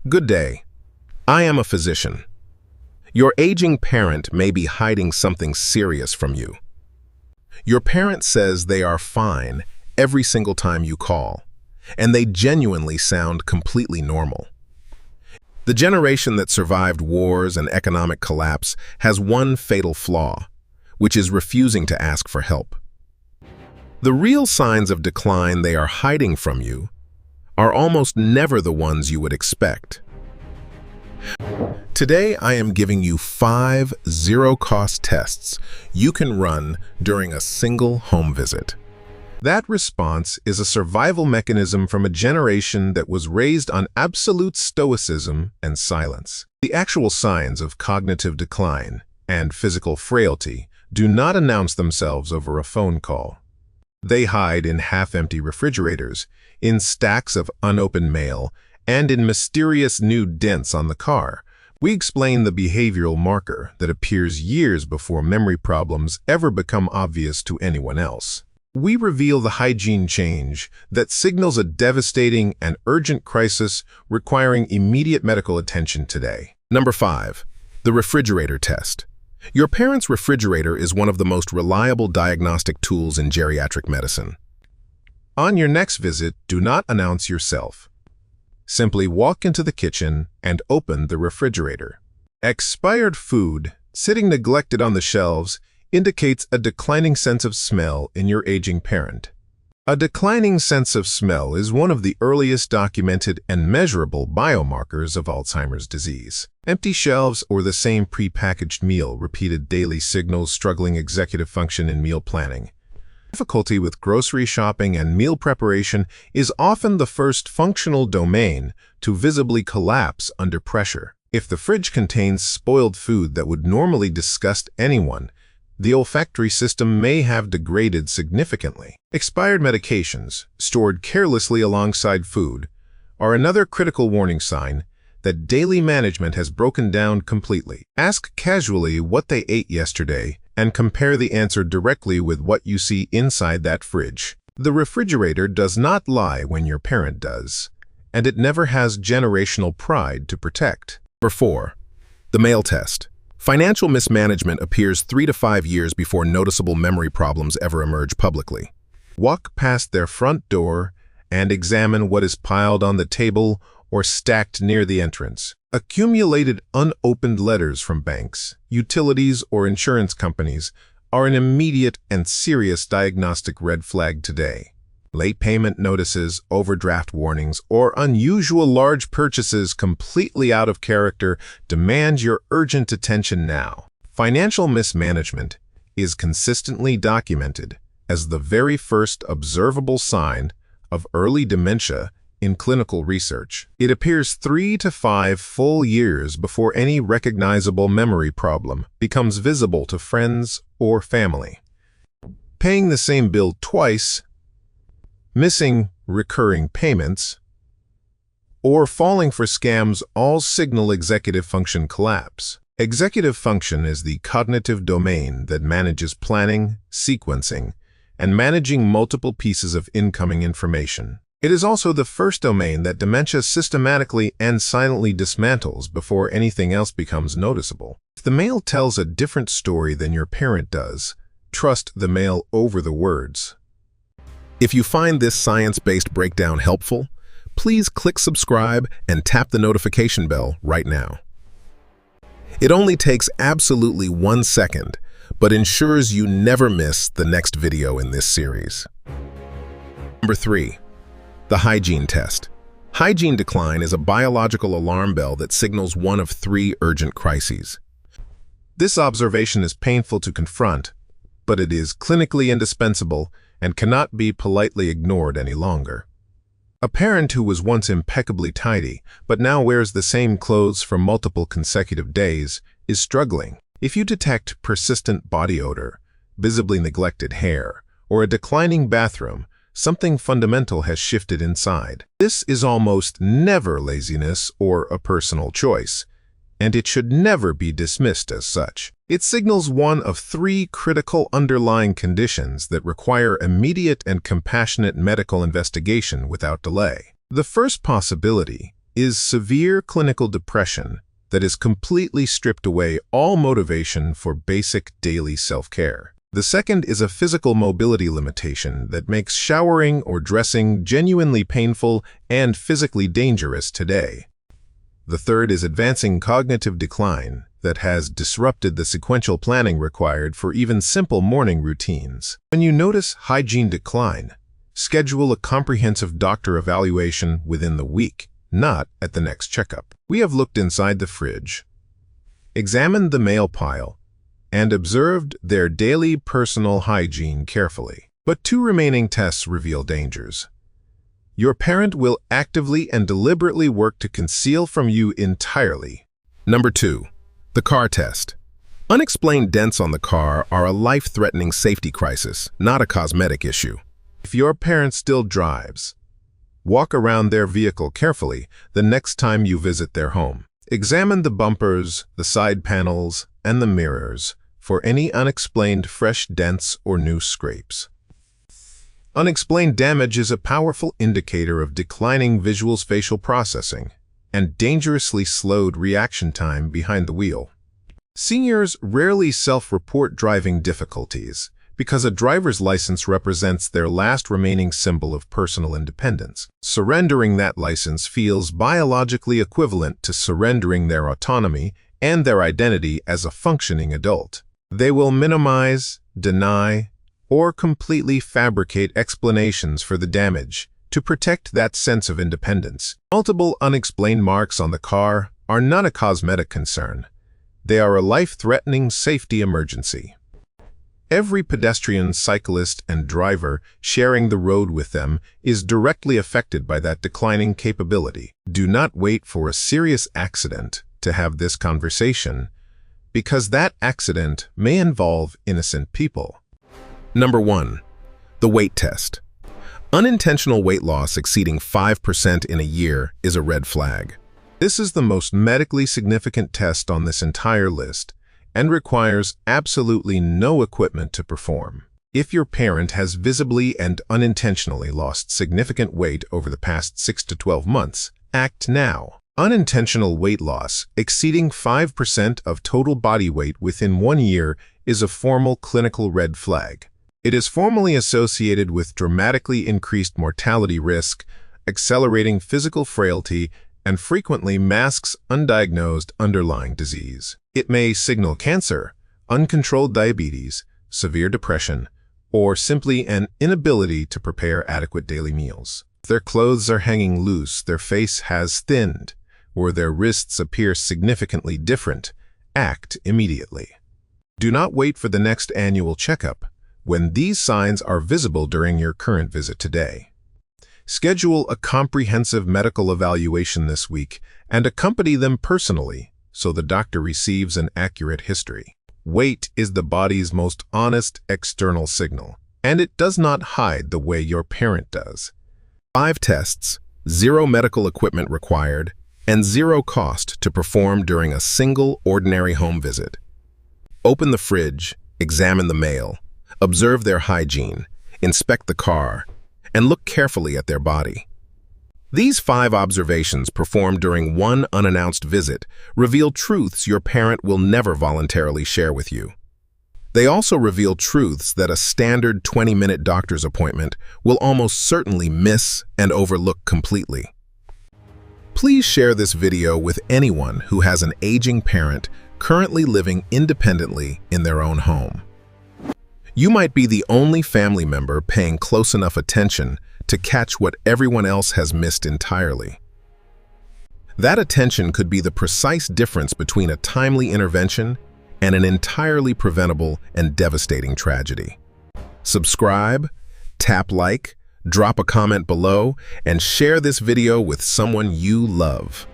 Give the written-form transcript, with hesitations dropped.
Good day. I am a physician. Your aging parent may be hiding something serious from you. Your parent says they are fine every single time you call, and they genuinely sound completely normal. The generation that survived wars and economic collapse has one fatal flaw, which is refusing to ask for help. The real signs of decline they are hiding from you are almost never the ones you would expect. Today, I am giving you 5 zero-cost tests you can run during a single home visit. That response is a survival mechanism from a generation that was raised on absolute stoicism and silence. The actual signs of cognitive decline and physical frailty do not announce themselves over a phone call. They hide in half-empty refrigerators, in stacks of unopened mail, and in mysterious new dents on the car. We explain the behavioral marker that appears years before memory problems ever become obvious to anyone else. We reveal the hygiene change that signals a devastating and urgent crisis requiring immediate medical attention today. Number 5. The refrigerator test. Your parent's refrigerator is one of the most reliable diagnostic tools in geriatric medicine. On your next visit, do not announce yourself. Simply walk into the kitchen and open the refrigerator. Expired food, sitting neglected on the shelves, indicates a declining sense of smell in your aging parent. A declining sense of smell is one of the earliest documented and measurable biomarkers of Alzheimer's disease. Empty shelves or the same prepackaged meal repeated daily signals struggling executive function in meal planning. Difficulty with grocery shopping and meal preparation is often the first functional domain to visibly collapse under pressure. If the fridge contains spoiled food that would normally disgust anyone, the olfactory system may have degraded significantly. Expired medications, stored carelessly alongside food, are another critical warning sign that daily management has broken down completely. Ask casually what they ate yesterday and compare the answer directly with what you see inside that fridge. The refrigerator does not lie when your parent does, and it never has generational pride to protect. Number 4. The mail test. Financial mismanagement appears 3 to 5 years before noticeable memory problems ever emerge publicly. Walk past their front door and examine what is piled on the table or stacked near the entrance. Accumulated unopened letters from banks, utilities, or insurance companies are an immediate and serious diagnostic red flag today. Late payment notices, overdraft warnings, or unusual large purchases completely out of character demand your urgent attention now. Financial mismanagement is consistently documented as the very first observable sign of early dementia in clinical research. It appears 3 to 5 full years before any recognizable memory problem becomes visible to friends or family. Paying the same bill twice, missing recurring payments, or falling for scams all signal executive function collapse. Executive function is the cognitive domain that manages planning, sequencing, and managing multiple pieces of incoming information. It is also the first domain that dementia systematically and silently dismantles before anything else becomes noticeable. If the mail tells a different story than your parent does, trust the mail over the words. If you find this science-based breakdown helpful, please click subscribe and tap the notification bell right now. It only takes absolutely 1 second, but ensures you never miss the next video in this series. Number 3. The hygiene test. Hygiene decline is a biological alarm bell that signals one of 3 urgent crises. This observation is painful to confront, but it is clinically indispensable and cannot be politely ignored any longer. A parent who was once impeccably tidy, but now wears the same clothes for multiple consecutive days, is struggling. If you detect persistent body odor, visibly neglected hair, or a declining bathroom, something fundamental has shifted inside. This is almost never laziness or a personal choice, and it should never be dismissed as such. It signals one of 3 critical underlying conditions that require immediate and compassionate medical investigation without delay. The first possibility is severe clinical depression that has completely stripped away all motivation for basic daily self-care. The second is a physical mobility limitation that makes showering or dressing genuinely painful and physically dangerous today. The third is advancing cognitive decline that has disrupted the sequential planning required for even simple morning routines. When you notice hygiene decline, schedule a comprehensive doctor evaluation within the week, not at the next checkup. We have looked inside the fridge, examined the mail pile, and observed their daily personal hygiene carefully. But 2 remaining tests reveal dangers. Your parent will actively and deliberately work to conceal from you entirely. Number 2. The car test. Unexplained dents on the car are a life-threatening safety crisis, not a cosmetic issue. If your parent still drives, walk around their vehicle carefully the next time you visit their home. Examine the bumpers, the side panels, and the mirrors for any unexplained fresh dents or new scrapes. Unexplained damage is a powerful indicator of declining visual spatial processing and dangerously slowed reaction time behind the wheel. Seniors rarely self-report driving difficulties because a driver's license represents their last remaining symbol of personal independence. Surrendering that license feels biologically equivalent to surrendering their autonomy and their identity as a functioning adult. They will minimize, deny, or completely fabricate explanations for the damage to protect that sense of independence. Multiple unexplained marks on the car are not a cosmetic concern. They are a life-threatening safety emergency. Every pedestrian, cyclist, and driver sharing the road with them is directly affected by that declining capability. Do not wait for a serious accident to have this conversation, because that accident may involve innocent people. Number 1. The weight test. Unintentional weight loss exceeding 5% in a year is a red flag. This is the most medically significant test on this entire list and requires absolutely no equipment to perform. If your parent has visibly and unintentionally lost significant weight over the past 6 to 12 months, act now. Unintentional weight loss exceeding 5% of total body weight within 1 year is a formal clinical red flag. It is formally associated with dramatically increased mortality risk, accelerating physical frailty, and frequently masks undiagnosed underlying disease. It may signal cancer, uncontrolled diabetes, severe depression, or simply an inability to prepare adequate daily meals. If their clothes are hanging loose, their face has thinned, or their wrists appear significantly different, act immediately. Do not wait for the next annual checkup when these signs are visible during your current visit today. Schedule a comprehensive medical evaluation this week and accompany them personally so the doctor receives an accurate history. Weight is the body's most honest external signal, and it does not hide the way your parent does. 5 tests, 0 medical equipment required, and 0 cost to perform during a single ordinary home visit. Open the fridge, examine the mail, observe their hygiene, inspect the car, and look carefully at their body. These 5 observations performed during one unannounced visit reveal truths your parent will never voluntarily share with you. They also reveal truths that a standard 20-minute doctor's appointment will almost certainly miss and overlook completely. Please share this video with anyone who has an aging parent currently living independently in their own home. You might be the only family member paying close enough attention to catch what everyone else has missed entirely. That attention could be the precise difference between a timely intervention and an entirely preventable and devastating tragedy. Subscribe, tap like, drop a comment below, and share this video with someone you love.